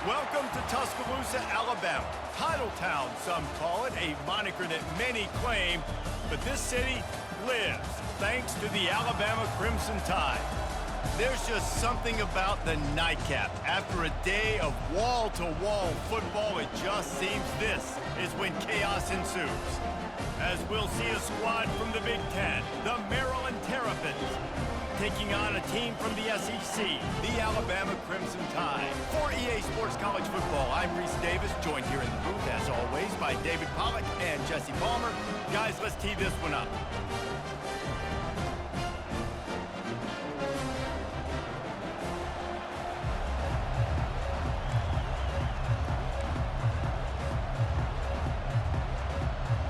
Welcome to Tuscaloosa, Alabama. Titletown, some call it, a moniker that many claim, but this city lives thanks to the Alabama Crimson Tide. There's just something about the nightcap. After a day of wall-to-wall football, it just seems this is when chaos ensues. As we'll see a squad from the Big Ten, the Maryland Terrapins, taking on a team from the SEC, the Alabama Crimson Tide. For EA Sports College Football, I'm Reese Davis, joined here in the booth, as always, by David Pollack and Jesse Palmer. Guys, let's tee this one up.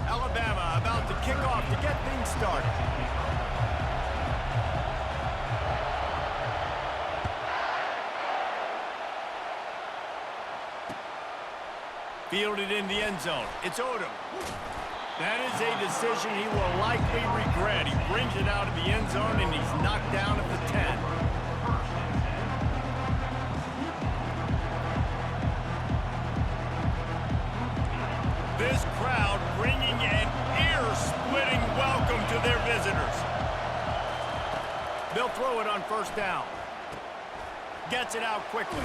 Alabama about to kick off to get things started. Fielded in the end zone. It's Odom. That is a decision he will likely regret. He brings it out of the end zone, and he's knocked down at the 10. This crowd bringing an ear-splitting welcome to their visitors. They'll throw it on first down. Gets it out quickly.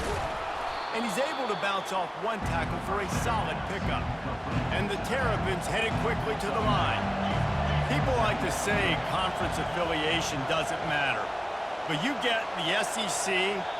And he's able to bounce off one tackle for a solid pickup. And the Terrapins headed quickly to the line. People like to say conference affiliation doesn't matter. But you get the SEC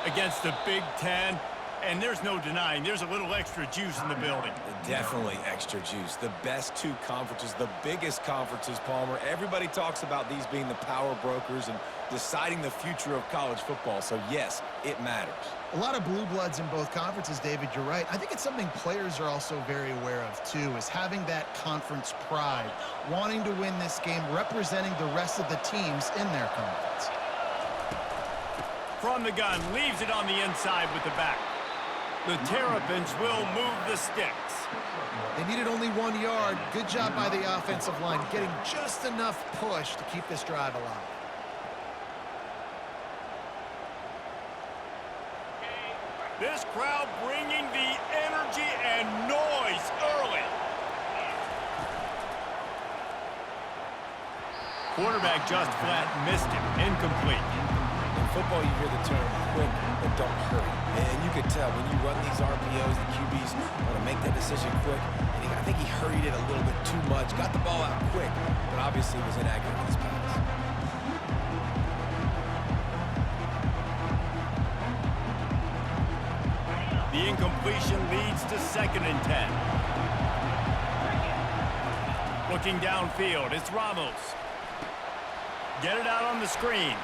against the Big Ten, and there's no denying there's a little extra juice in the building. Definitely extra juice. The best two conferences, the biggest conferences, Palmer. Everybody talks about these being the power brokers and deciding the future of college football. So, yes, it matters. A lot of blue bloods in both conferences, David, you're right. I think it's something players are also very aware of, too, is having that conference pride, wanting to win this game, representing the rest of the teams in their conference. From the gun, leaves it on the inside with the back. The Terrapins will move the sticks. They needed only 1 yard. Good job by the offensive line, getting just enough push to keep this drive alive. This crowd bringing the energy and noise early. Quarterback just flat missed it. Incomplete. In football, you hear the term quick, but don't hurry. And you can tell when you run these RPOs, the QBs want to make that decision quick. And I think he hurried it a little bit too much. Got the ball out quick, but obviously was inaccurate in his pass. The incompletion leads to 2nd and 10. Looking downfield, it's Ramos. Get it out on the screen.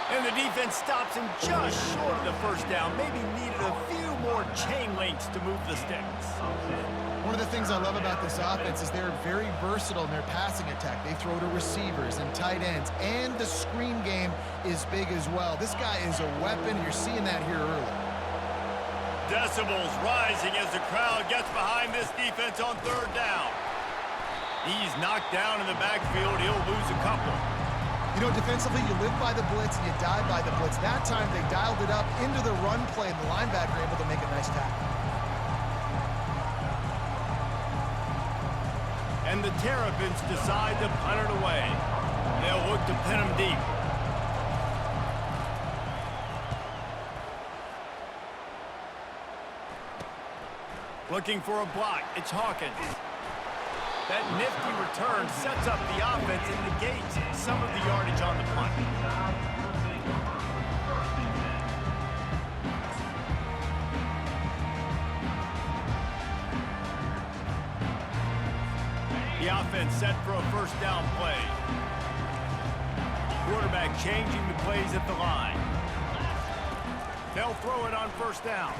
And the defense stops him just short of the first down. Maybe needed a few more chain links to move the sticks. One of the things I love about this offense is they're very versatile in their passing attack. They throw to receivers and tight ends, and the screen game is big as well. This guy is a weapon. You're seeing that here early. Decibels rising as the crowd gets behind this defense on 3rd down. He's knocked down in the backfield. He'll lose a couple. You know, defensively, you live by the blitz and you die by the blitz. That time, they dialed it up into the run play, and the linebacker able to make a nice tackle. And the Terrapins decide to punt it away. They'll look to pin him deep. Looking for a block. It's Hawkins. That nifty return sets up the offense and negates some of the yardage on the punt. The offense set for a first down play. Quarterback changing the plays at the line. They'll throw it on first down.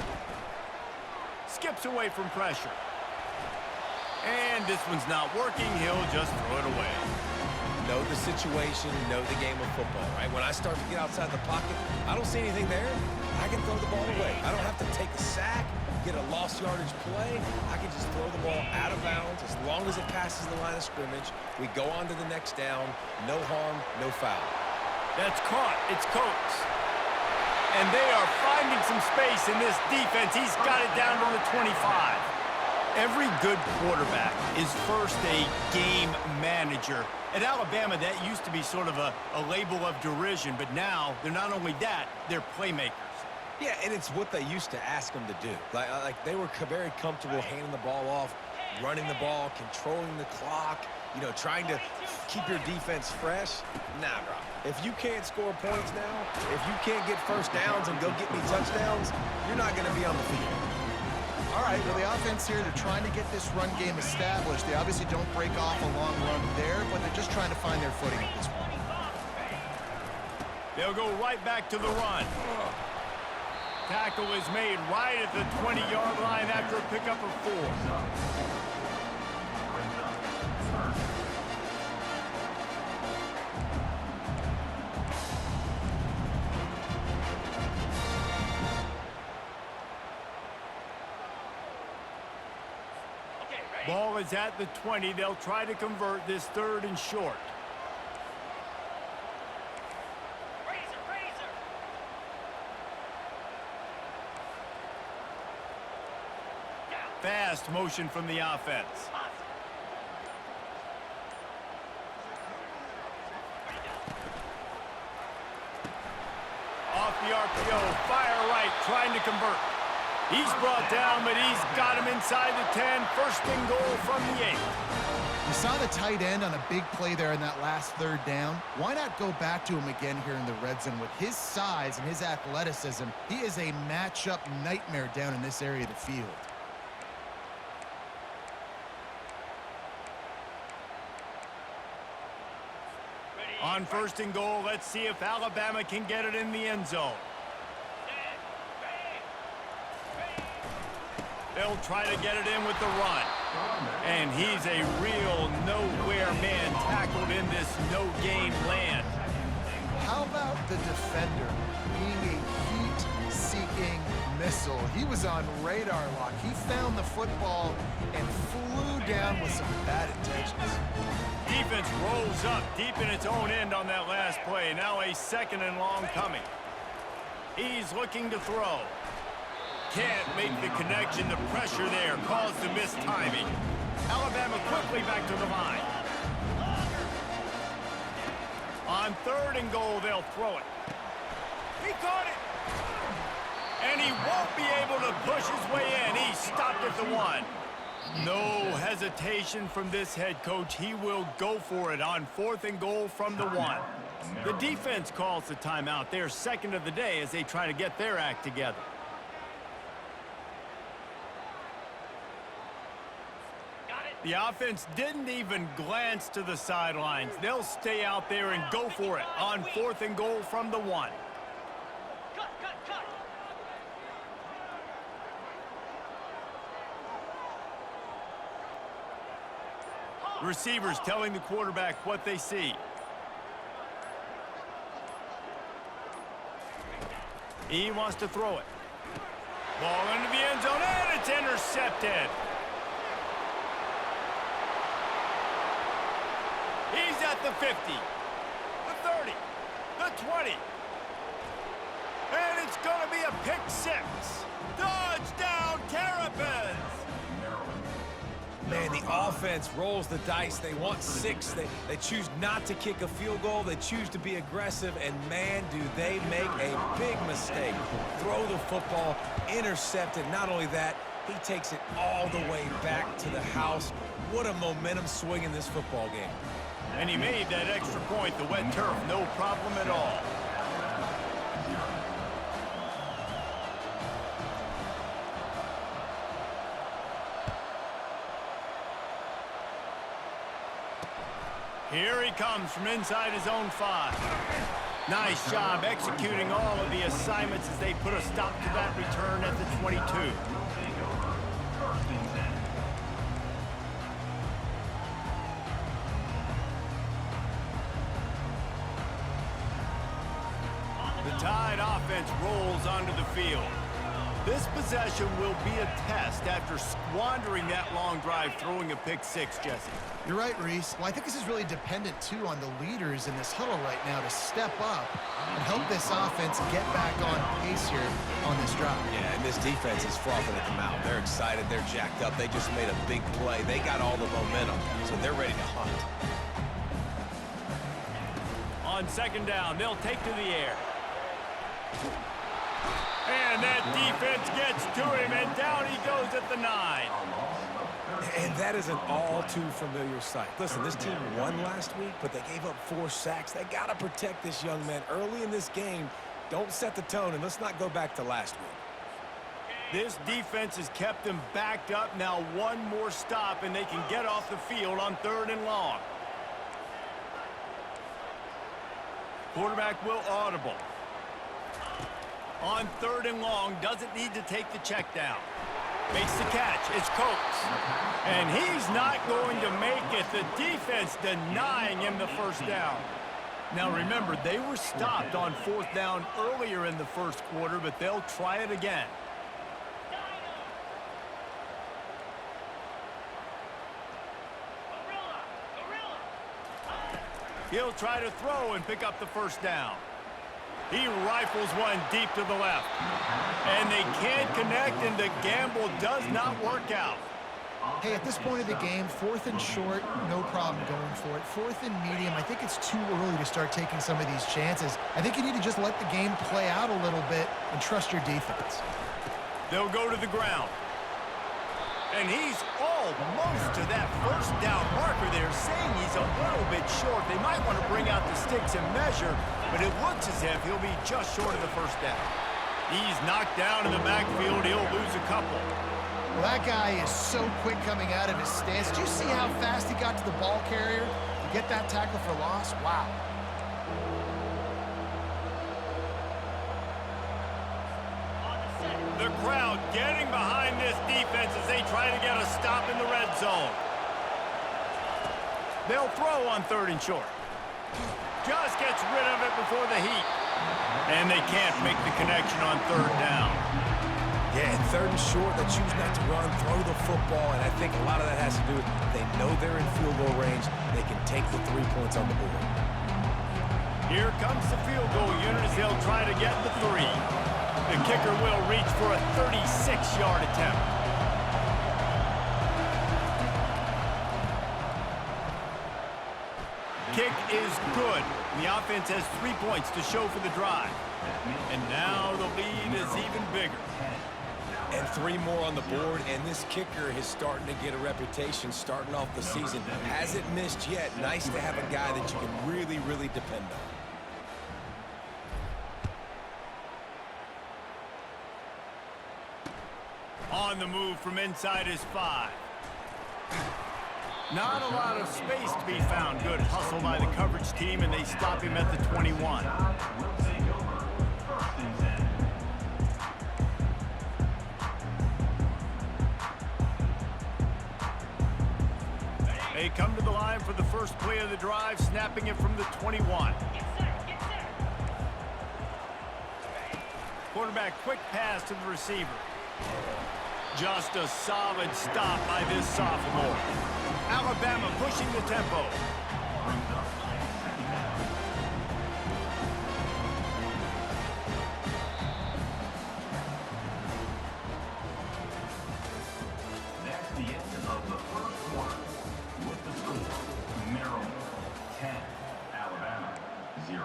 Skips away from pressure. And this one's not working. He'll just throw it away. Know the situation, know the game of football, right? When I start to get outside the pocket, I don't see anything there. I can throw the ball away. I don't have to take a sack, get a lost yardage play. I can just throw the ball out of bounds. As long as it passes the line of scrimmage, we go on to the next down. No harm, no foul. That's caught. It's Coates. And they are finding some space in this defense. He's got it down to the 25. Every good quarterback is first a game manager. At Alabama, that used to be sort of a label of derision, but now they're not only that, they're playmakers. Yeah, and it's what they used to ask them to do. Like they were very comfortable handing the ball off, running the ball, controlling the clock, you know, trying to keep your defense fresh. Nah, bro. If you can't score points now, if you can't get first downs and go get me touchdowns, you're not going to be on the field. All right, well, the offense here, they're trying to get this run game established. They obviously don't break off a long run there, but they're just trying to find their footing at this point. They'll go right back to the run. Tackle is made right at the 20-yard line after a pickup of 4. Ball is at the 20. They'll try to convert this 3rd and short. Fast motion from the offense. Off the RPO, fire right, trying to convert. He's brought down, but he's got him inside the 10. 1st and goal from the 8. You saw the tight end on a big play there in that last 3rd down. Why not go back to him again here in the red zone? With his size and his athleticism, he is a matchup nightmare down in this area of the field. On 1st and goal, let's see if Alabama can get it in the end zone. They'll try to get it in with the run. And he's a real nowhere man tackled in this no-gain land. How about the defender being a heat-seeking missile? He was on radar lock. He found the football and flew down with some bad intentions. Defense rolls up deep in its own end on that last play. Now a 2nd and long coming. He's looking to throw. Can't make the connection. The pressure there caused the missed timing. Alabama quickly back to the line. On 3rd and goal, they'll throw it. He caught it. And he won't be able to push his way in. He stopped at the 1. No hesitation from this head coach. He will go for it on 4th and goal from the 1. The defense calls the timeout. They're 2nd of the day as they try to get their act together. The offense didn't even glance to the sidelines. They'll stay out there and go for it on 4th and goal from the 1. Receivers telling the quarterback what they see. He wants to throw it. Ball into the end zone, and it's intercepted. He's at the 50, the 30, the 20. And it's going to be a pick 6. Touchdown, Terrapins! Man, the offense rolls the dice. They want 6. They choose not to kick a field goal. They choose to be aggressive, and man, do they make a big mistake. Throw the football, intercept it. Not only that, he takes it all the way back to the house. What a momentum swing in this football game. And he made that extra point, the wet turf, no problem at all. Here he comes from inside his own 5. Nice job executing all of the assignments as they put a stop to that return at the 22. The Tide offense rolls onto the field. This possession will be a test after squandering that long drive, throwing a pick six, Jesse. You're right, Reese. Well, I think this is really dependent, too, on the leaders in this huddle right now to step up and help this offense get back on pace here on this drive. Yeah, and this defense is frothing at the mouth. They're excited. They're jacked up. They just made a big play. They got all the momentum, so they're ready to hunt. On second down, they'll take to the air. And that defense gets to him, and down he goes at the 9. And that is an all-too-familiar sight. Listen, this team won last week, but they gave up 4 sacks. They got to protect this young man early in this game. Don't set the tone, and let's not go back to last week. This defense has kept them backed up. Now one more stop, and they can get off the field on 3rd and long. Quarterback will audible. On 3rd and long, doesn't need to take the check down. Makes the catch. It's Coates. And he's not going to make it. The defense denying him the first down. Now remember, they were stopped on 4th down earlier in the first quarter, but they'll try it again. He'll try to throw and pick up the first down. He rifles one deep to the left. And they can't connect, and the gamble does not work out. Hey, at this point of the game, 4th and short, no problem going for it. 4th and medium, I think it's too early to start taking some of these chances. I think you need to just let the game play out a little bit and trust your defense. They'll go to the ground. And he's almost to that first down marker there, saying he's a little bit short. They might want to bring out the sticks and measure, but it looks as if he'll be just short of the first down. He's knocked down in the backfield. He'll lose a couple. Well, that guy is so quick coming out of his stance. Did you see how fast he got to the ball carrier to get that tackle for loss? Wow. The crowd getting behind this defense as they try to get a stop in the red zone. They'll throw on 3rd and short. Just gets rid of it before the heat. And they can't make the connection on 3rd down. Yeah, and 3rd and short, they choose not to run, throw the football, and I think a lot of that has to do with they know they're in field goal range. They can take the 3 points on the board. Here comes the field goal unit as they'll try to get the 3. The kicker will reach for a 36-yard attempt. Kick is good. The offense has 3 points to show for the drive. And now the lead is even bigger. And 3 more on the board, and this kicker is starting to get a reputation starting off the season. Hasn't missed yet. Nice to have a guy that you can really, really depend on. On the move from inside his 5. Not a lot of space to be found. Good hustle by the coverage team, and they stop him at the 21. They come to the line for the first play of the drive, snapping it from the 21. Quarterback quick pass to the receiver. Just a solid stop by this sophomore. Alabama pushing the tempo. That's the end of the first quarter. With the score, Maryland 10, Alabama 0.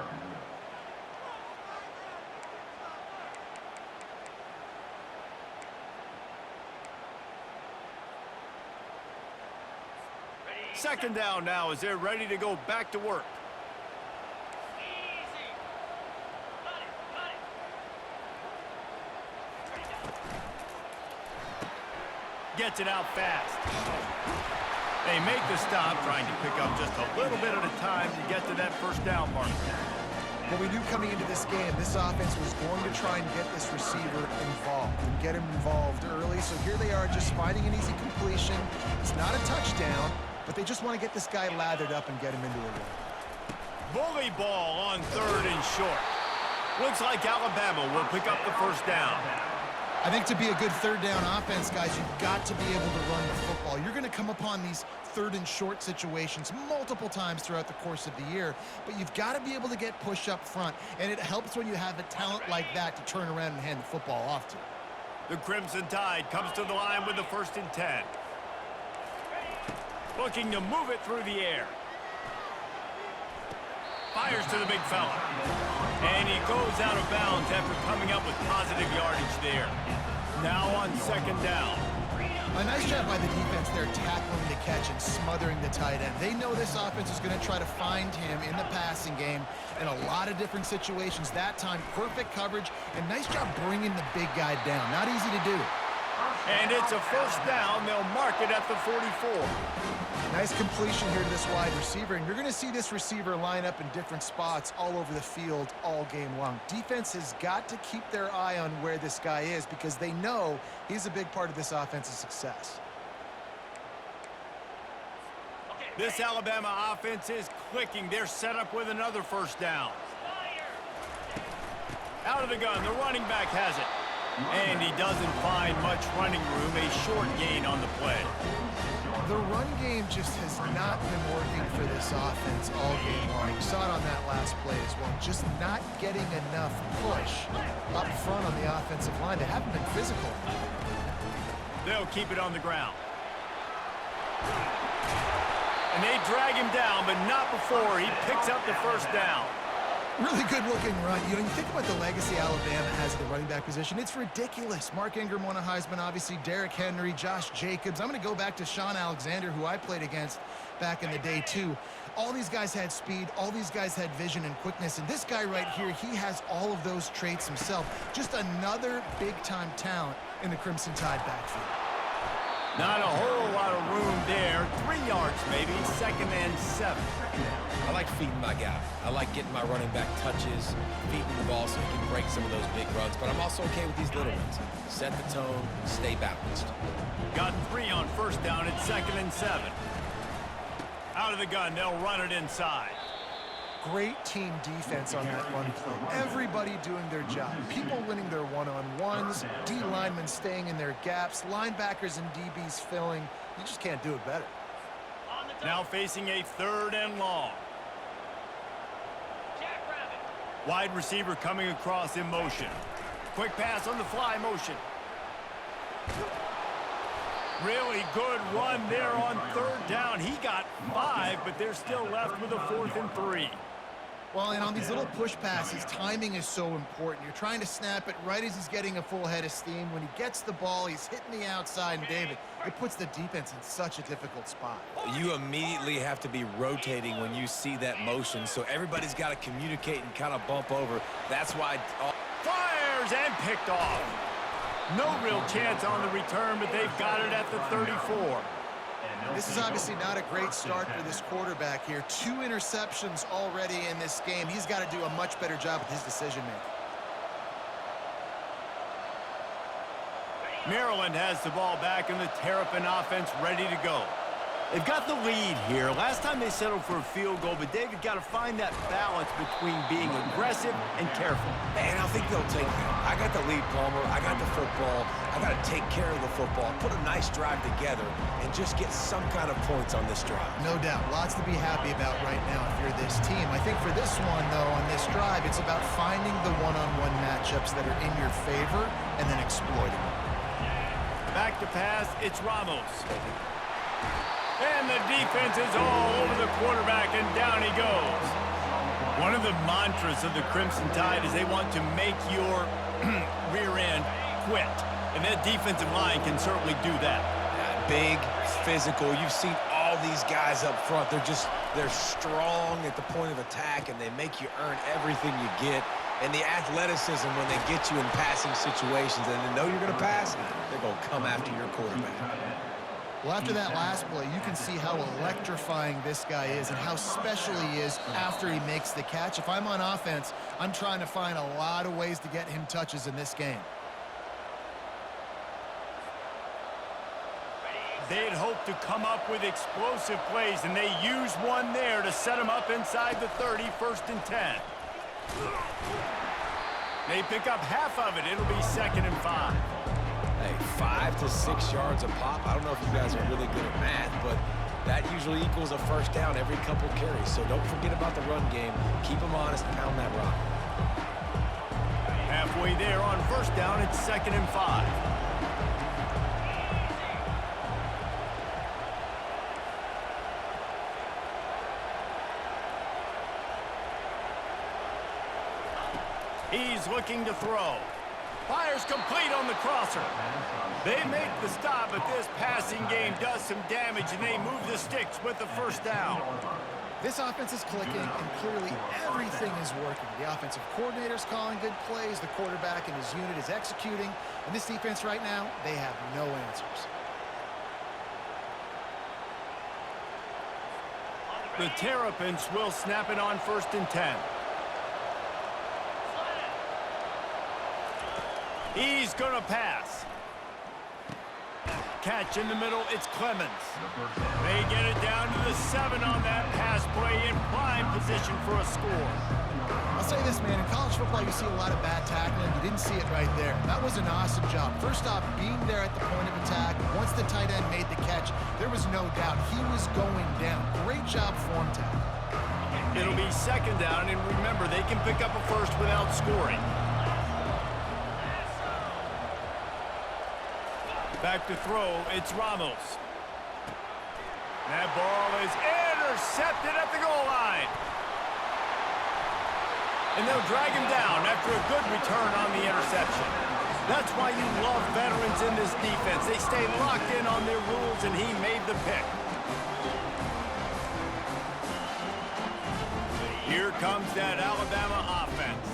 Second down now as they're ready to go back to work. Gets it out fast. They make the stop, trying to pick up just a little bit at a time to get to that first down mark. Well, we knew coming into this game, this offense was going to try and get this receiver involved and get him involved early. So here they are just finding an easy completion. It's not a touchdown, but they just want to get this guy lathered up and get him into a run. Bully ball on 3rd and short. Looks like Alabama will pick up the first down. I I think to be a good third down offense, guys, you've got to be able to run the football. You're going to come upon these third and short situations multiple times throughout the course of the year, but you've got to be able to get push up front, and it helps when you have a talent like that to turn around and hand the football off to. The Crimson Tide comes to the line with the 1st and 10. Looking to move it through the air. Fires to the big fella. And he goes out of bounds after coming up with positive yardage there. Now on 2nd down. A nice job by the defense there tackling the catch and smothering the tight end. They know this offense is going to try to find him in the passing game in a lot of different situations. That time, perfect coverage, and nice job bringing the big guy down. Not easy to do. And it's a 1st down. They'll mark it at the 44. Nice completion here to this wide receiver, and you're going to see this receiver line up in different spots all over the field all game long. Defense has got to keep their eye on where this guy is because they know he's a big part of this offense's success. This Alabama offense is clicking. They're set up with another 1st down. Out of the gun, the running back has it. And he doesn't find much running room, a short gain on the play. The run game just has not been working for this offense all game long. You saw it on that last play as well. Just not getting enough push up front on the offensive line. They haven't been physical. They'll keep it on the ground. And they drag him down, but not before he picks up the 1st down. Really good-looking run. You know, you think about the legacy Alabama has at the running back position. It's ridiculous. Mark Ingram won a Heisman, obviously. Derrick Henry, Josh Jacobs. I'm going to go back to Sean Alexander, who I played against back in the day, too. All these guys had speed. All these guys had vision and quickness. And this guy right here, he has all of those traits himself. Just another big-time talent in the Crimson Tide backfield. Not a whole lot of room there. 3 yards maybe, 2nd and 7. I like feeding my guy. I like getting my running back touches, feeding the ball so he can break some of those big runs, but I'm also okay with these little ones. Set the tone, stay balanced. Got 3 on 1st down at 2nd and 7. Out of the gun, they'll run it inside. Great team defense on that run play. Everybody doing their job. People winning their one-on-ones, D linemen staying in their gaps, linebackers and DBs filling. You just can't do it better. Now facing a 3rd and long. Wide receiver coming across in motion. Quick pass on the fly motion. Really good run there on 3rd down. He got 5, but they're still left with a 4th and 3. Well, and on these little push passes, timing is so important. You're trying to snap it right as he's getting a full head of steam. When he gets the ball, he's hitting the outside, and David, it puts the defense in such a difficult spot. You immediately have to be rotating when you see that motion, so everybody's got to communicate and kind of bump over. That's why... Fires and picked off. No real chance on the return, but they've got it at the 34. This is obviously not a great start for this quarterback here. 2 interceptions already in this game. He's got to do a much better job with his decision-making. Maryland has the ball back and the Terrapin offense ready to go. They've got the lead here. Last time they settled for a field goal, but David got to find that balance between being aggressive and careful. Man, I think they'll take that. I got the lead, Palmer. I got the football. I got to take care of the football, put a nice drive together, and just get some kind of points on this drive. No doubt. Lots to be happy about right now if you're this team. I think for this one, though, on this drive, it's about finding the one-on-one matchups that are in your favor and then exploiting them. Back to pass, it's Ramos. And the defense is all over the quarterback, and down he goes. One of the mantras of the Crimson Tide is they want to make your rear end quit. And that defensive line can certainly do that. Big, physical. You've seen all these guys up front. They're strong at the point of attack, and they make you earn everything you get. And the athleticism when they get you in passing situations and they know you're going to pass, they're going to come after your quarterback. Well, after that last play, you can see how electrifying this guy is and how special he is after he makes the catch. If I'm on offense, I'm trying to find a lot of ways to get him touches in this game. They'd hoped to come up with explosive plays, and they used one there to set them up inside the 30, 1st and 10. They pick up half of it. It'll be 2nd and 5. to 6 yards a pop. I don't know if you guys are really good at math, but that usually equals a first down every couple carries. So don't forget about the run game. Keep them honest, pound that rock. Halfway there on first down, it's 2nd and 5. He's looking to throw. Fires complete on the crosser. They make the stop, but this passing game does some damage, and they move the sticks with the first down. This offense is clicking, and clearly everything is working. The offensive coordinator's calling good plays. The quarterback and his unit is executing. And this defense right now, they have no answers. The Terrapins will snap it on 1st and 10. He's going to pass. Catch in the middle, it's Clemens. They get it down to the 7 on that pass play in prime position for a score. I'll say this, man, in college football you see a lot of bad tackling. You didn't see it right there. That was an awesome job. First off, being there at the point of attack. Once the tight end made the catch, there was no doubt he was going down. Great job form tackle. It'll be 2nd down, and remember, they can pick up a first without scoring. Back to throw, it's Ramos. That ball is intercepted at the goal line. And they'll drag him down after a good return on the interception. That's why you love veterans in this defense. They stay locked in on their rules, and he made the pick. Here comes that Alabama offense.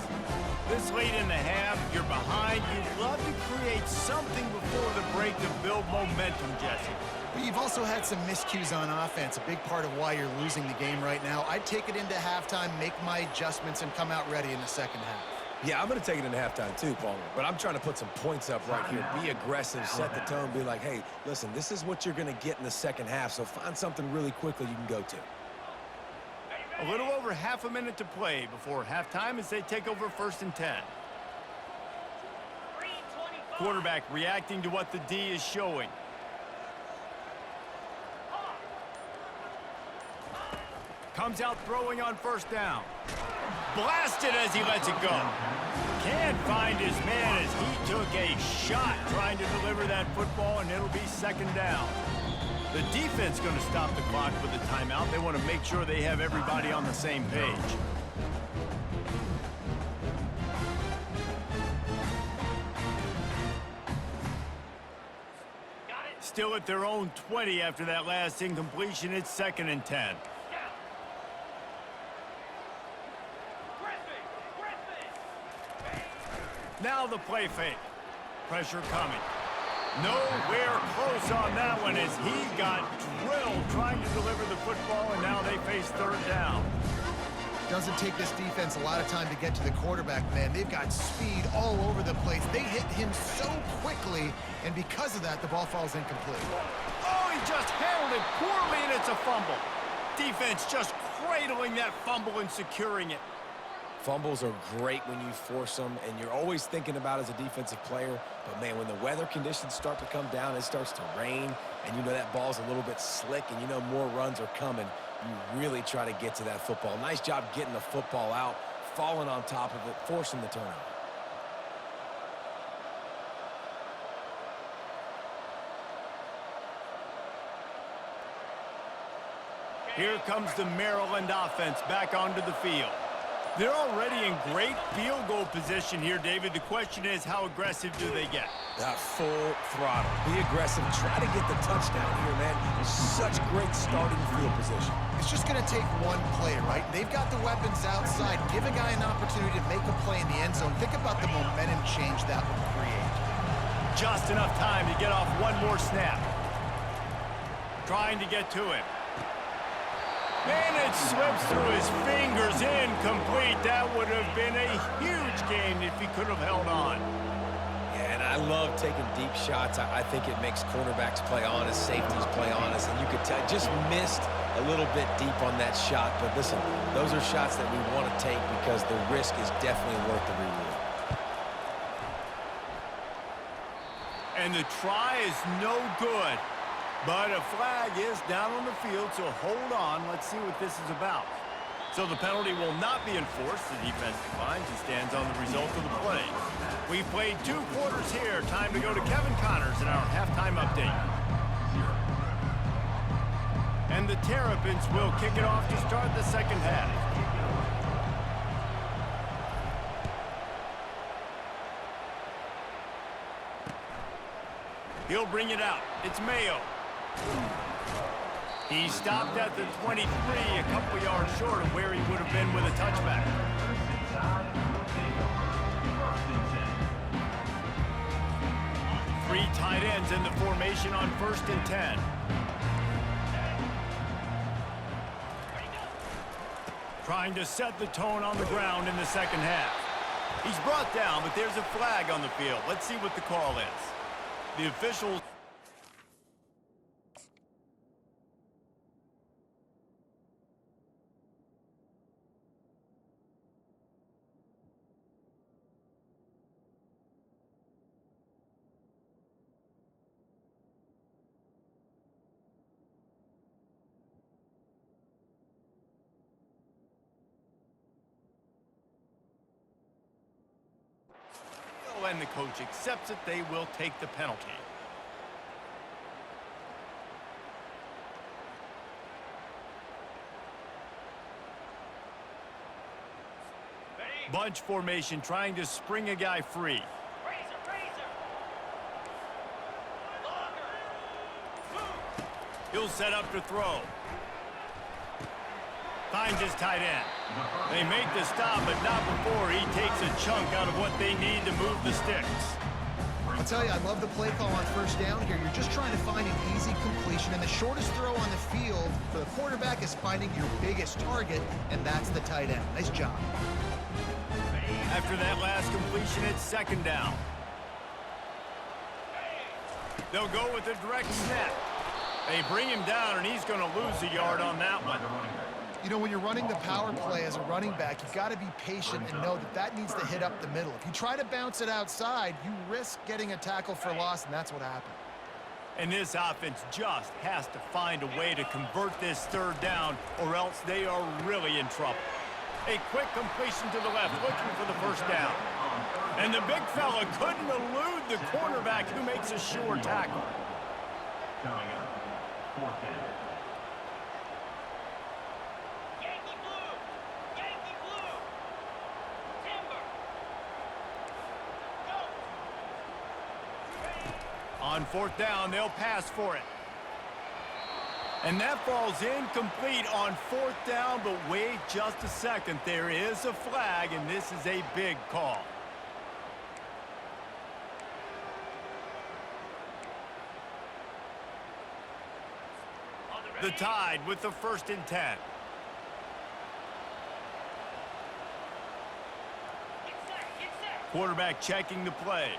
This late in the half, you're behind. You'd love to create something before the break to build momentum, Jesse. But you've also had some miscues on offense, a big part of why you're losing the game right now. I'd take it into halftime, make my adjustments, and come out ready in the second half. Yeah, I'm going to take it into halftime too, Palmer. But I'm trying to put some points up right here. Be aggressive, set the tone, be like, hey, listen, this is what you're going to get in the second half, so find something really quickly you can go to. A little over half a minute to play before halftime as they take over 1st and 10. Quarterback reacting to what the D is showing. Comes out throwing on 1st down. Blasted as he lets it go. Can't find his man as he took a shot trying to deliver that football, and it'll be 2nd down. The defense going to stop the clock with a timeout. They want to make sure they have everybody on the same page. Still at their own 20 after that last incompletion. It's 2nd and 10. Now the play fake. Pressure coming. Nowhere close on that one as he got drilled trying to deliver the football, and now they face 3rd down. Doesn't take this defense a lot of time to get to the quarterback, man. They've got speed all over the place. They hit him so quickly, and because of that, the ball falls incomplete. Oh, he just handled it poorly, and it's a fumble. Defense just cradling that fumble and securing it. Fumbles are great when you force them, and you're always thinking about as a defensive player. But, man, when the weather conditions start to come down, it starts to rain, and you know that ball's a little bit slick, and you know more runs are coming, you really try to get to that football. Nice job getting the football out, falling on top of it, forcing the turnover. Here comes the Maryland offense back onto the field. They're already in great field goal position here, David. The question is, how aggressive do they get? Full throttle. Be aggressive. Try to get the touchdown here, man. Such great starting field position. It's just going to take one play, right? They've got the weapons outside. Give a guy an opportunity to make a play in the end zone. Think about the momentum change that would create. Just enough time to get off one more snap. Trying to get to him. And it slips through his fingers, incomplete. That would have been a huge gain if he could have held on. Yeah, and I love taking deep shots. I think it makes cornerbacks play honest, safeties play honest, and you could tell just missed a little bit deep on that shot. But listen, those are shots that we want to take because the risk is definitely worth the reward. And the try is no good. But a flag is down on the field, so hold on. Let's see what this is about. So the penalty will not be enforced. The defense declines and stands on the result of the play. We've played 2 quarters here. Time to go to Kevin Connors in our halftime update. And the Terrapins will kick it off to start the second half. He'll bring it out. It's Mayo. He stopped at the 23, a couple yards short of where he would have been with a touchback. 3 tight ends in the formation on 1st and 10. Trying to set the tone on the ground in the second half. He's brought down, but there's a flag on the field. Let's see what the call is. The officials... and the coach accepts it, they will take the penalty. Bunch formation trying to spring a guy free. He'll set up to throw. Finds his tight end. They make the stop, but not before he takes a chunk out of what they need to move the sticks. I'll tell you, I love the play call on 1st down here. You're just trying to find an easy completion, and the shortest throw on the field for the quarterback is finding your biggest target, and that's the tight end. Nice job. After that last completion, it's 2nd down. They'll go with a direct snap. They bring him down, and he's going to lose a yard on that one. You know, when you're running the power play as a running back, you've got to be patient and know that that needs to hit up the middle. If you try to bounce it outside, you risk getting a tackle for loss, and that's what happened. And this offense just has to find a way to convert this 3rd down, or else they are really in trouble. A quick completion to the left, looking for the 1st down. And the big fella couldn't elude the cornerback who makes a sure tackle. Coming up, 4th down. On 4th down, they'll pass for it. And that falls incomplete on 4th down, but wait just a second. There is a flag, and this is a big call. The Tide with the 1st and 10. Quarterback checking the play.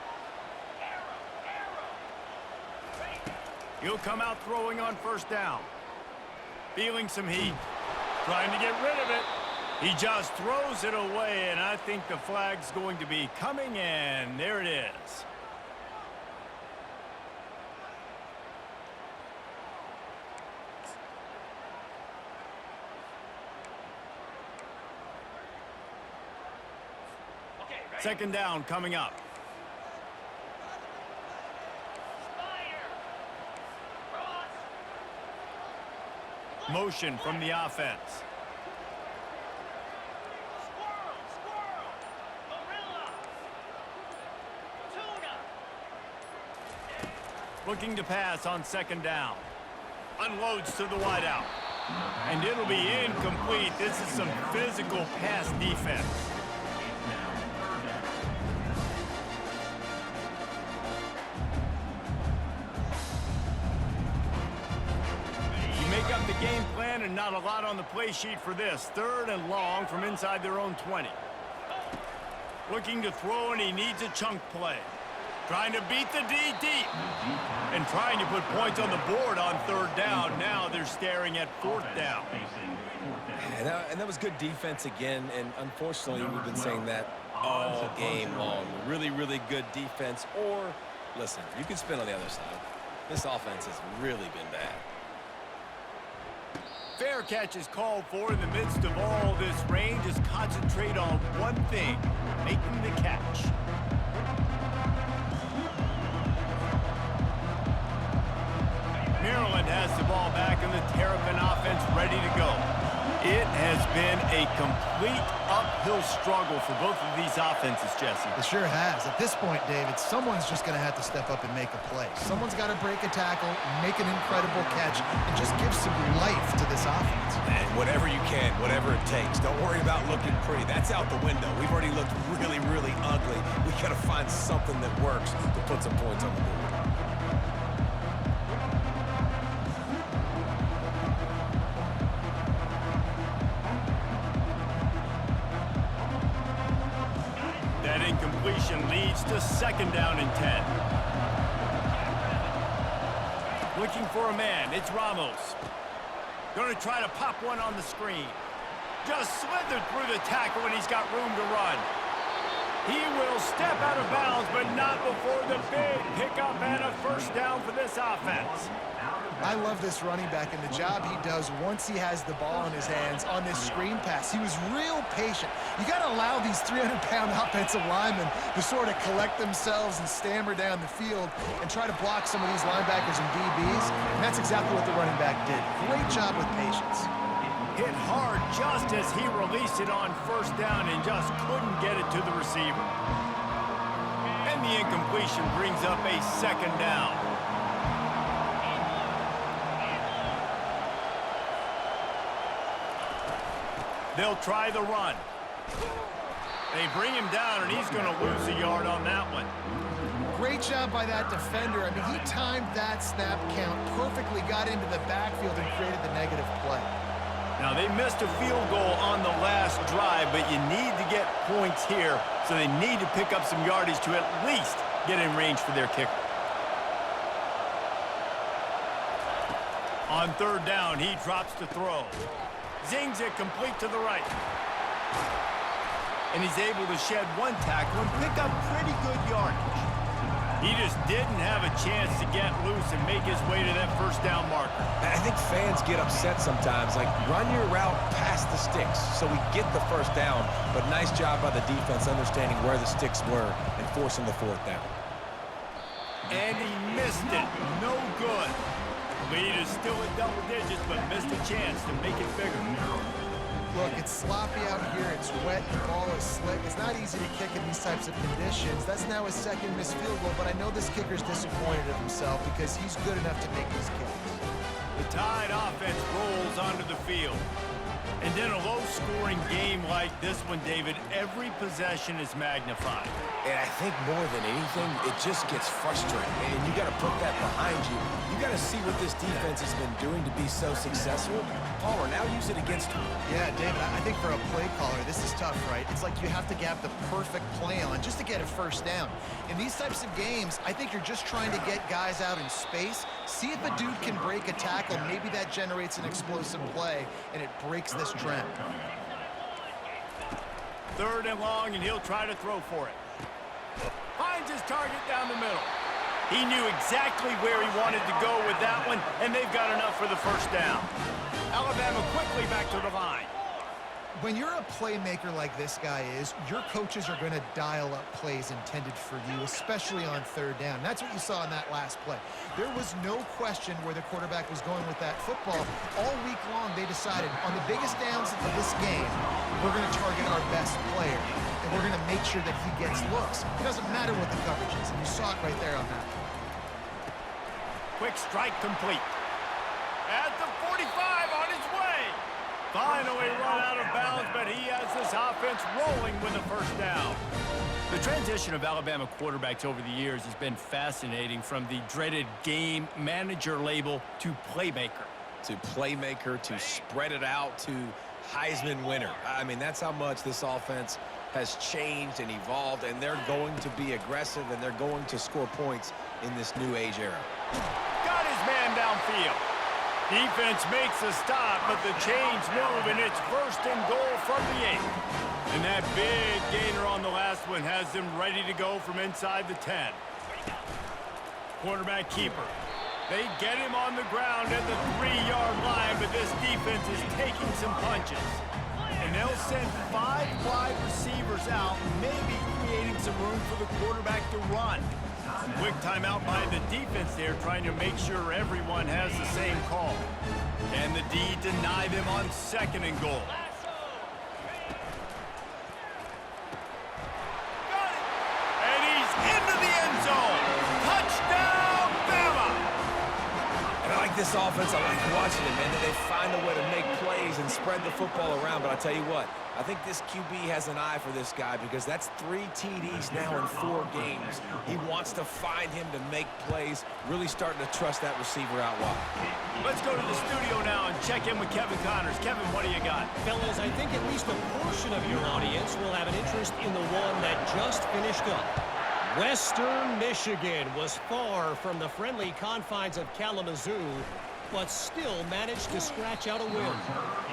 He'll come out throwing on 1st down. Feeling some heat. Trying to get rid of it. He just throws it away, and I think the flag's going to be coming in. There it is. Okay, 2nd down coming up. Motion from the offense. Looking to pass on 2nd down. Unloads to the wideout. And it'll be incomplete. This is some physical pass defense. Make up the game plan and not a lot on the play sheet for this. 3rd and long from inside their own 20. Looking to throw, and he needs a chunk play. Trying to beat the D deep. And trying to put points on the board on 3rd down. Now they're staring at 4th down. And that was good defense again, and unfortunately we've been saying that all game long. Really, really good defense, or Listen, you can spin on the other side. This offense has really been bad. Fair catch is called for in the midst of all this rain. Just concentrate on one thing, making the catch. Maryland has the ball back and the Terrapin offense ready to go. It has been a complete uphill struggle for both of these offenses, Jesse. It sure has. At this point, David, someone's just going to have to step up and make a play. Someone's got to break a tackle, make an incredible catch, and just give some life to this offense. And whatever you can, whatever it takes. Don't worry about looking pretty. That's out the window. We've already looked really, really ugly. We got to find something that works to put some points on the board. That incompletion leads to 2nd down and 10. Looking for a man, it's Ramos. Going to try to pop one on the screen. Just slithered through the tackle and he's got room to run. He will step out of bounds, but not before the big pickup and a 1st down for this offense. I love this running back and the job he does once he has the ball in his hands on this screen pass. He was real patient. You got to allow these 300-pound offensive linemen to sort of collect themselves and stammer down the field and try to block some of these linebackers and DBs. And that's exactly what the running back did. Great job with patience. Hit hard just as he released it on 1st down and just couldn't get it to the receiver. And the incompletion brings up a 2nd down. They'll try the run. They bring him down, and he's going to lose a yard on that one. Great job by that defender. I mean, he timed that snap count perfectly, got into the backfield, and created the negative play. Now, they missed a field goal on the last drive, but you need to get points here, so they need to pick up some yardage to at least get in range for their kicker. On 3rd down, he drops to throw. Zings it complete to the right. And he's able to shed one tackle and pick up pretty good yardage. He just didn't have a chance to get loose and make his way to that 1st down marker. I think fans get upset sometimes, like run your route past the sticks so we get the 1st down, but nice job by the defense understanding where the sticks were and forcing the 4th down. And he missed it. No good. Lead is still in double digits, but missed a chance to make it bigger. Look, it's sloppy out here. It's wet. The ball is slick. It's not easy to kick in these types of conditions. That's now his 2nd missed field goal, but I know this kicker's disappointed in himself because he's good enough to make these kicks. The Tide offense rolls onto the field. And in a low-scoring game like this one, David, every possession is magnified. And I think more than anything, it just gets frustrating. And you got to put that behind you. You got to see what this defense has been doing to be so successful. Palmer, now use it against him. Yeah, David, I think for a play caller, this is tough, right? It's like you have to have the perfect play on just to get a 1st down. In these types of games, I think you're just trying to get guys out in space, see if a dude can break a tackle. Maybe that generates an explosive play, and it breaks this trend. 3rd and long, and he'll try to throw for it. Finds his target down the middle. He knew exactly where he wanted to go with that one, and they've got enough for the 1st down. Alabama quickly back to the line. When you're a playmaker like this guy is, your coaches are going to dial up plays intended for you, especially on 3rd down. That's what you saw in that last play. There was no question where the quarterback was going with that football. All week long, they decided on the biggest downs of this game, we're going to target our best player, and we're going to make sure that he gets looks. It doesn't matter what the coverage is, and you saw it right there on that. Quick strike complete. At the 45 on his way. Finally run out of bounds, but he has this offense rolling with a 1st down. The transition of Alabama quarterbacks over the years has been fascinating, from the dreaded game manager label to playmaker. To playmaker, to spread it out, to Heisman winner. I mean, that's how much this offense has changed and evolved, and they're going to be aggressive, and they're going to score points in this new age era. Got his man downfield. Defense makes a stop, but the chains move, and it's 1st and goal from the 8. And that big gainer on the last one has them ready to go from inside the 10. Quarterback keeper. They get him on the ground at the 3-yard line, but this defense is taking some punches. And they'll send 5 wide receivers out, maybe creating some room for the quarterback to run. Quick timeout by the defense there, trying to make sure everyone has the same call. Can the D deny them on 2nd and goal? Got it! And he's into the end zone. Touchdown, Bama! And I like this offense. I like watching it, man. They find a way to make plays and spread the football around. But I tell you what, I think this QB has an eye for this guy because that's 3 TDs now in 4 games. He wants to find him to make plays, really starting to trust that receiver out wide. Let's go to the studio now and check in with Kevin Connors. Kevin, what do you got? Fellas, I think at least a portion of your audience will have an interest in the one that just finished up. Western Michigan was far from the friendly confines of Kalamazoo, but still managed to scratch out a win.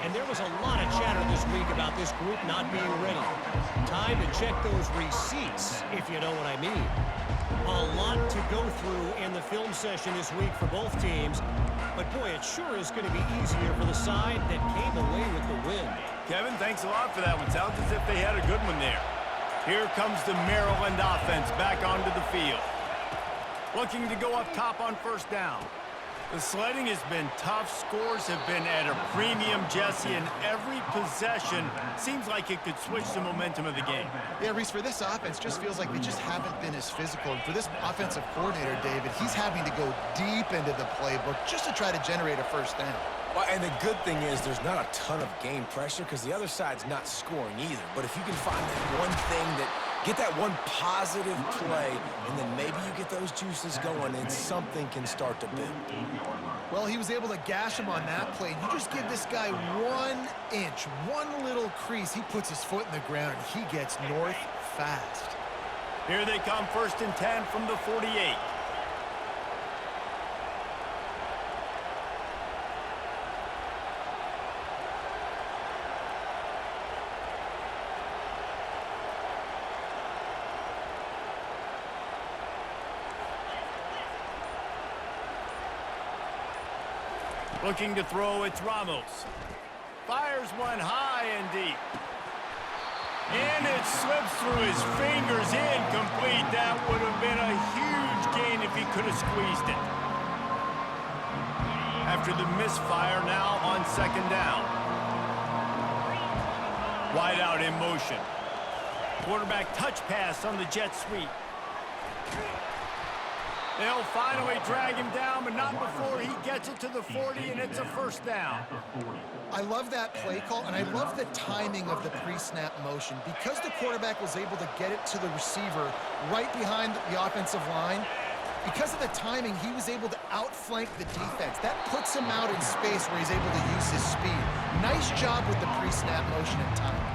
And there was a lot of chatter this week about this group not being ready. Time to check those receipts, if you know what I mean. A lot to go through in the film session this week for both teams, but boy, it sure is going to be easier for the side that came away with the win. Kevin, thanks a lot for that one. Sounds as if they had a good one there. Here comes the Maryland offense back onto the field. Looking to go up top on 1st down. The sledding has been tough. Scores have been at a premium, Jesse, and every possession seems like it could switch the momentum of the game. Yeah, Reese, for this offense, just feels like they just haven't been as physical. And for this offensive coordinator, David, he's having to go deep into the playbook just to try to generate a 1st down. Well, and the good thing is there's not a ton of game pressure because the other side's not scoring either. But if you can find that one thing that get that one positive play, and then maybe you get those juices going and something can start to build. Well, he was able to gash him on that play. You just give this guy 1 inch, one little crease. He puts his foot in the ground. He gets north fast. Here they come, 1st and 10 from the 48. Looking to throw, it's Ramos. Fires one high and deep. And it slips through his fingers, incomplete. That would have been a huge gain if he could have squeezed it. After the misfire, now on 2nd down. Wide out in motion. Quarterback touch pass on the jet sweep. They'll finally drag him down, but not before he gets it to the 40, and it's a 1st down. I love that play call, and I love the timing of the pre-snap motion. Because the quarterback was able to get it to the receiver right behind the offensive line, because of the timing, he was able to outflank the defense. That puts him out in space where he's able to use his speed. Nice job with the pre-snap motion and timing.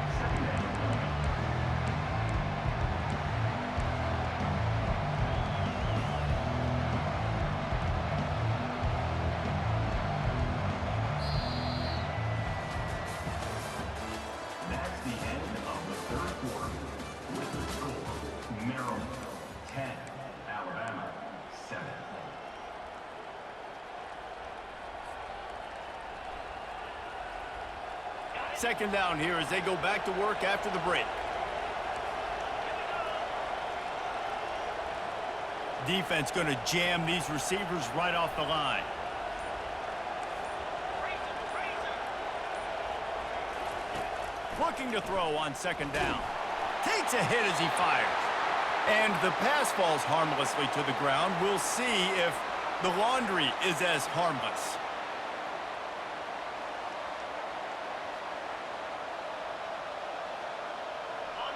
That's the end of the 3rd quarter. With the score, Maryland 10, Alabama 7. Second down here as they go back to work after the break. Defense going to jam these receivers right off the line. Looking to throw on 2nd down. Takes a hit as he fires. And the pass falls harmlessly to the ground. We'll see if the laundry is as harmless.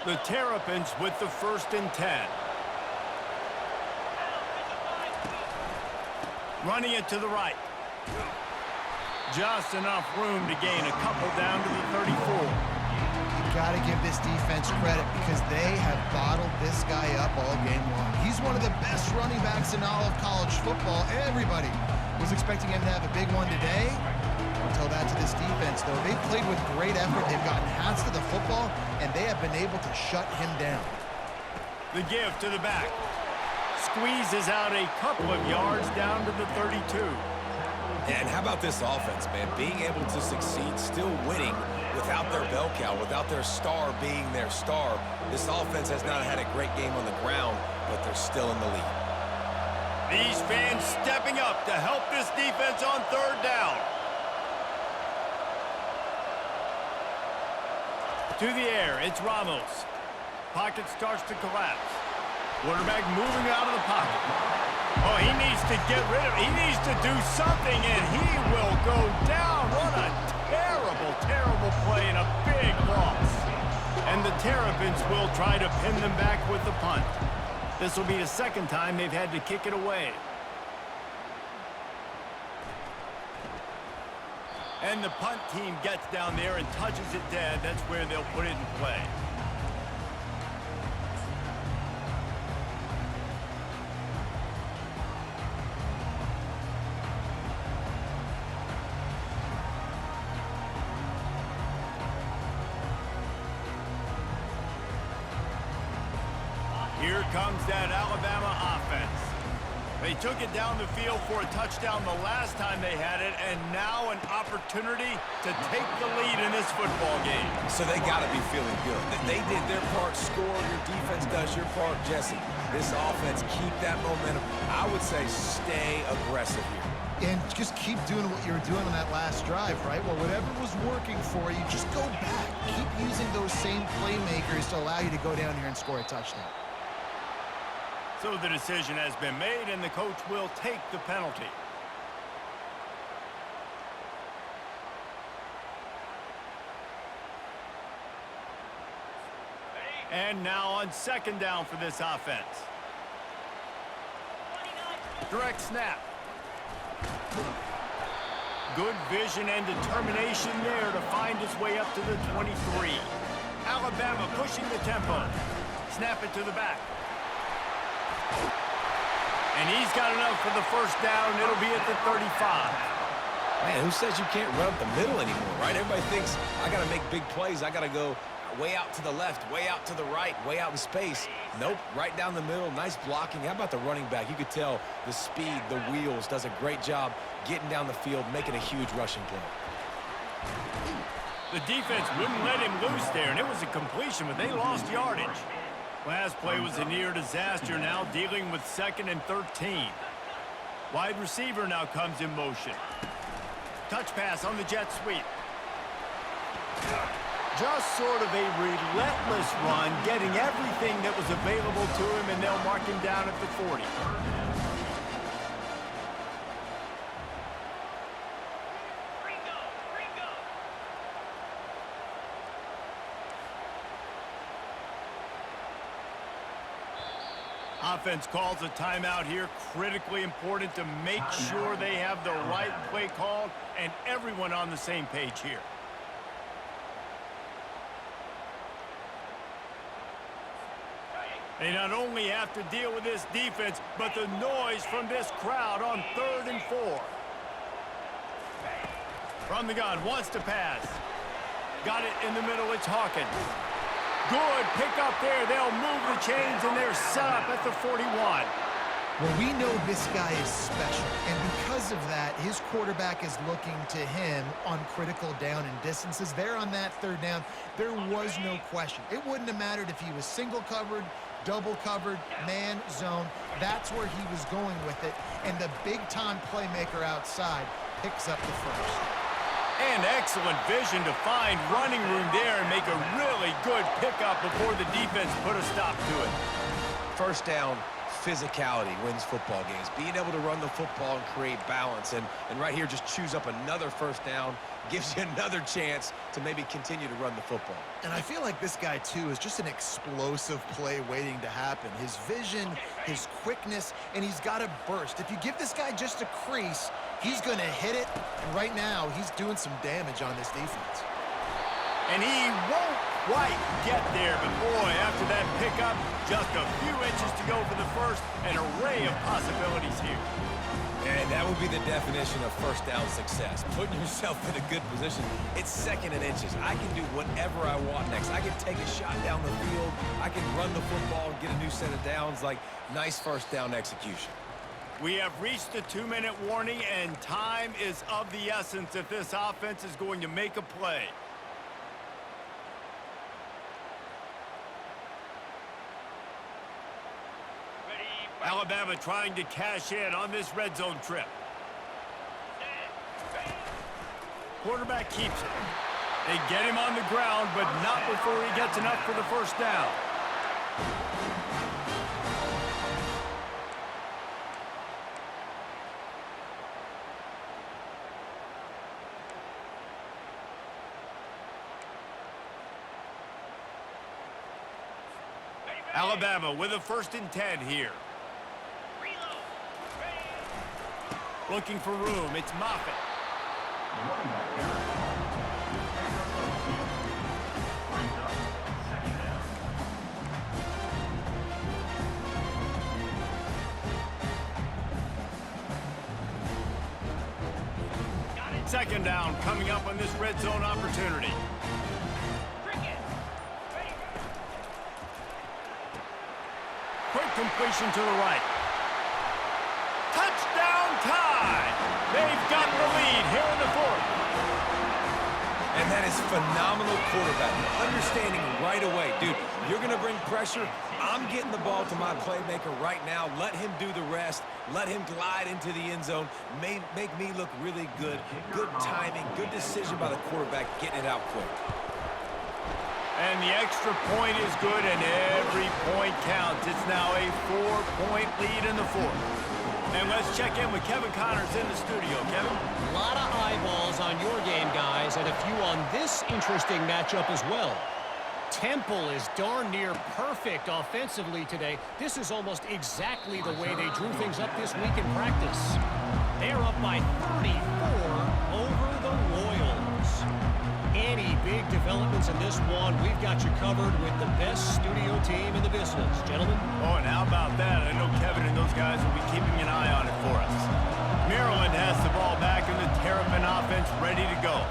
The Terrapins with the 1st and 10. Running it to the right. Just enough room to gain a couple down to the 34. You got to give this defense credit because they have bottled this guy up all game long. He's one of the best running backs in all of college football. Everybody was expecting him to have a big one today. Until that to this defense, though. They played with great effort. They've gotten hands to the football, and they have been able to shut him down. The give to the back. squeezes out a couple of yards down to the 32. And how about this offense, man? Being able to succeed, still winning without their bell cow, without their star being their star. This offense has not had a great game on the ground, but they're still in the lead. These fans stepping up to help this defense on third down. To the air, it's Ramos. Pocket starts to collapse. Quarterback moving out of the pocket. Oh, he needs to get rid of it. He needs to do something, and he will go down. What a terrible, terrible play and a big loss. And the Terrapins will try to pin them back with the punt. This will be the second time they've had to kick it away. And the punt team gets down there and touches it dead. That's where they'll put it in play. Here comes that Alabama offense. They took it down the field for a touchdown the last time they had it, and now an opportunity to take the lead in this football game. So they got to be feeling good. They did their part, score. Your defense does your part, Jesse. This offense, keep that momentum. I would say stay aggressive here. And just keep doing what you were doing on that last drive, right? Well, whatever was working for you, just go back. Keep using those same playmakers to allow you to go down here and score a touchdown. So the decision has been made, and the coach will take the penalty. And now on second down for this offense. Direct snap. Good vision and determination there to find his way up to the 23. Alabama pushing the tempo. Snap it to the back. And he's got enough for the first down. It'll be at the 35. Man, who says you can't run up the middle anymore, right? Everybody thinks I got to make big plays. I got to go way out to the left, way out to the right, way out in space. Nope, right down the middle. Nice blocking. How about the running back? You could tell the speed, the wheels, does a great job getting down the field, making a huge rushing play. The defense wouldn't let him loose there, and it was a completion, but they lost yardage. Last play was a near disaster, now dealing with 2nd and 13. Wide receiver now comes in motion. Touch pass on the jet sweep. Just sort of a relentless run, getting everything that was available to him, and they'll mark him down at the 40. Offense calls a timeout here. Critically important to make sure they have the right play called and everyone on the same page here. They not only have to deal with this defense, but the noise from this crowd on 3rd and 4. From the gun, wants to pass. Got it in the middle, it's Hawkins. Good pick up there. They'll move the chains, and they're set up at the 41. Well, we know this guy is special, and because of that, his quarterback is looking to him on critical down and distances. There on that 3rd down, there was no question. It wouldn't have mattered if he was single covered, double covered, man, zone. That's where he was going with it, and the big-time playmaker outside picks up the first. And excellent vision to find running room there and make a really good pickup before the defense put a stop to it. First down, physicality wins football games. Being able to run the football and create balance. And right here, just choose up another first down, gives you another chance to maybe continue to run the football. And I feel like this guy, too, is just an explosive play waiting to happen. His vision, his quickness, and he's got a burst. If you give this guy just a crease, he's going to hit it. And right now, he's doing some damage on this defense. And he won't quite get there, but boy, after that pickup, just a few inches to go for the first, an array of possibilities here. And that would be the definition of first down success. Putting yourself in a good position. It's second and inches. I can do whatever I want next. I can take a shot down the field. I can run the football and get a new set of downs. Like, nice first down execution. We have reached the 2-minute warning, and time is of the essence if this offense is going to make a play. Alabama trying to cash in on this red zone trip. Quarterback keeps it. They get him on the ground, but not before he gets enough for the first down. Alabama with a 1st and 10 here. Looking for room. It's Moffitt. Second down coming up on this red zone opportunity. Quick completion to the right. Touchdown time! They've got the lead here in the 4th. And that is phenomenal quarterbacking. Understanding right away. Dude, you're going to bring pressure. I'm getting the ball to my playmaker right now. Let him do the rest. Let him glide into the end zone. Make me look really good. Good timing. Good decision by the quarterback getting it out quick. And the extra point is good, and every point counts. It's now a 4-point lead in the 4th. And let's check in with Kevin Connors in the studio. Kevin? A lot of eyeballs on your game, guys, and a few on this interesting matchup as well. Temple is darn near perfect offensively today. This is almost exactly the way they drew things up this week in practice. They're up by 34 over the Royals. Any big developments in this one, we've got you covered with the best studio team in the business. Gentlemen? Oh, and how about that? I know Kevin and those guys will be keeping an eye on it for us. Maryland has the ball back in the Terrapin offense ready to go.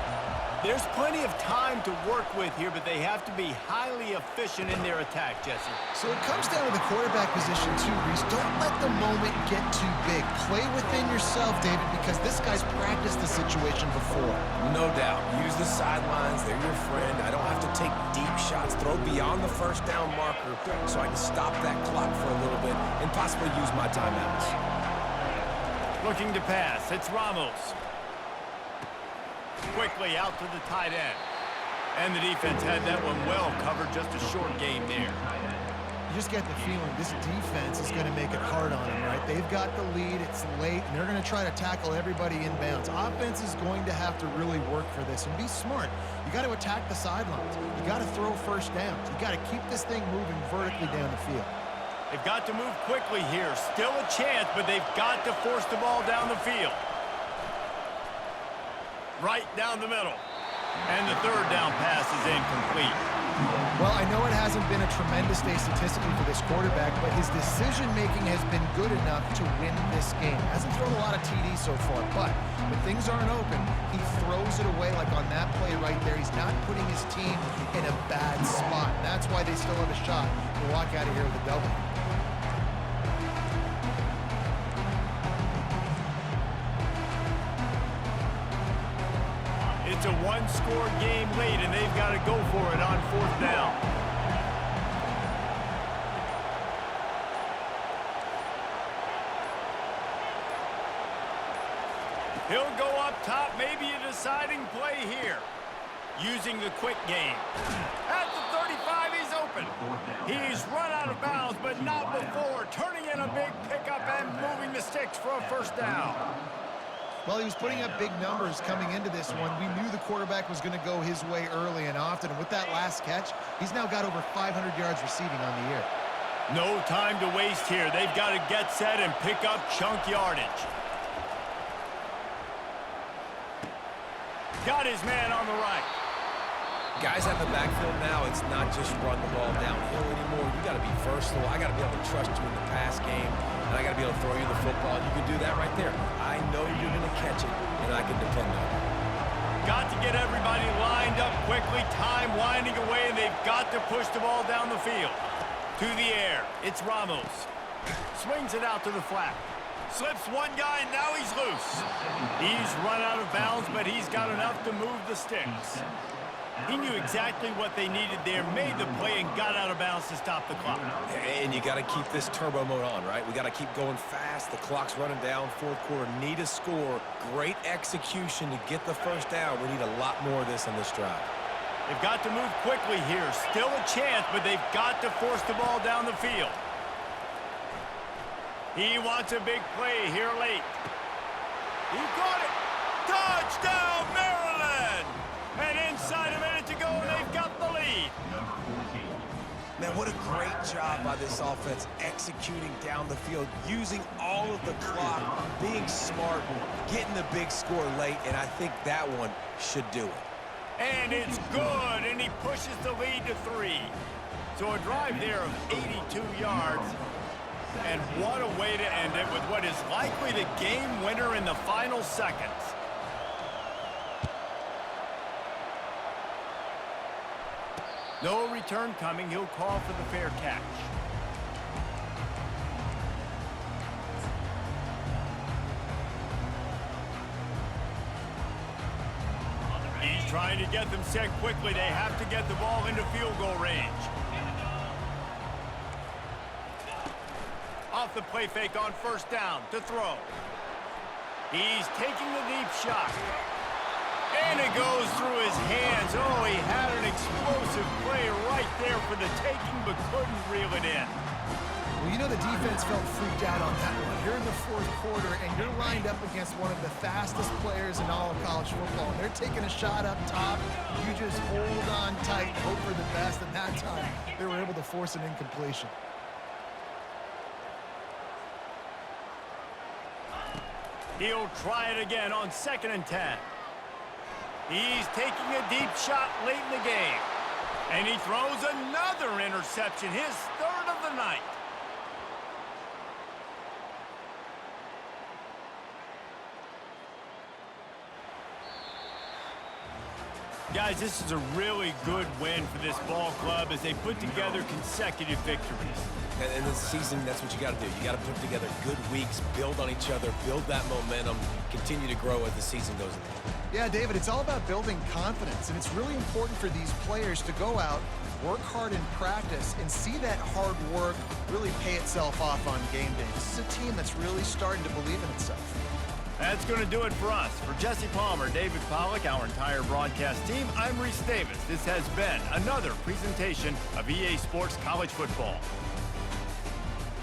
There's plenty of time to work with here, but they have to be highly efficient in their attack, Jesse. So it comes down to the quarterback position too, Reese. Don't let the moment get too big. Play within yourself, David, because this guy's practiced the situation before. No doubt. Use the sidelines. They're your friend. I don't have to take deep shots. Throw beyond the first down marker so I can stop that clock for a little bit and possibly use my timeouts. Looking to pass. It's Ramos. Quickly out to the tight end. And the defense had that one well covered. Just a short game there. You just get the feeling this defense is going to make it hard on them, right? They've got the lead. It's late, and they're going to try to tackle everybody inbounds. Offense is going to have to really work for this and be smart. You got to attack the sidelines. You got to throw first downs. You got to keep this thing moving vertically down the field. They've got to move quickly here. Still a chance, but they've got to force the ball down the field. Right down the middle. And the 3rd down pass is incomplete. Well, I know it hasn't been a tremendous day statistically for this quarterback, but his decision-making has been good enough to win this game. Hasn't thrown a lot of TDs so far, but when things aren't open, he throws it away like on that play right there. He's not putting his team in a bad spot. That's why they still have a shot to walk out of here with a W. It's a one-score game late, and they've got to go for it on 4th down. He'll go up top, maybe a deciding play here. Using the quick game. At the 35, he's open. He's run out of bounds, but not before. Turning in a big pickup and moving the sticks for a first down. Well, he was putting up big numbers coming into this one. We knew the quarterback was going to go his way early and often. And with that last catch, he's now got over 500 yards receiving on the year. No time to waste here. They've got to get set and pick up chunk yardage. Got his man on the right. Guys at the backfield now, it's not just run the ball downhill anymore. You got to be versatile. I got to be able to trust you in the pass game, and I got to be able to throw you the football. You can do that right there. I know get everybody lined up quickly. Time winding away, and they've got to push the ball down the field. To the air, it's Ramos. Swings it out to the flat. Slips one guy, and now he's loose. He's run out of bounds, but he's got enough to move the sticks. He knew exactly what they needed there, made the play, and got out of bounds to stop the clock. And you got to keep this turbo mode on, right? We got to keep going fast. The clock's running down. Fourth quarter, need a score. Great execution to get the first down. We need a lot more of this on this drive. They've got to move quickly here. Still a chance, but they've got to force the ball down the field. He wants a big play here late. He got it. Touchdown, Maryland! And inside a minute to go, and they've got the lead. Man, what a great job by this offense executing down the field, using all of the clock, being smart, getting the big score late, and I think that one should do it. And it's good, and he pushes the lead to 3. So a drive there of 82 yards. And what a way to end it with what is likely the game winner in the final seconds. No return coming. He'll call for the fair catch. He's trying to get them set quickly. They have to get the ball into field goal range. Off the play fake on first down to throw. He's taking the deep shot. And it goes through his hands. Oh, he had an explosive play right there for the taking, but couldn't reel it in. Well, you know the defense felt freaked out on that one. You're in the fourth quarter, and you're lined up against one of the fastest players in all of college football. And they're taking a shot up top. You just hold on tight, hope for the best. And that time, they were able to force an incompletion. He'll try it again on 2nd and 10. He's taking a deep shot late in the game. And he throws another interception, his 3rd of the night. Guys, this is a really good win for this ball club as they put together consecutive victories. And this season, that's what you got to do. You got to put together good weeks, build on each other, build that momentum, continue to grow as the season goes on. Yeah, David, it's all about building confidence, and it's really important for these players to go out, work hard in practice, and see that hard work really pay itself off on game day. This is a team that's really starting to believe in itself. That's going to do it for us. For Jesse Palmer, David Pollack, our entire broadcast team, I'm Reese Davis. This has been another presentation of EA Sports College Football.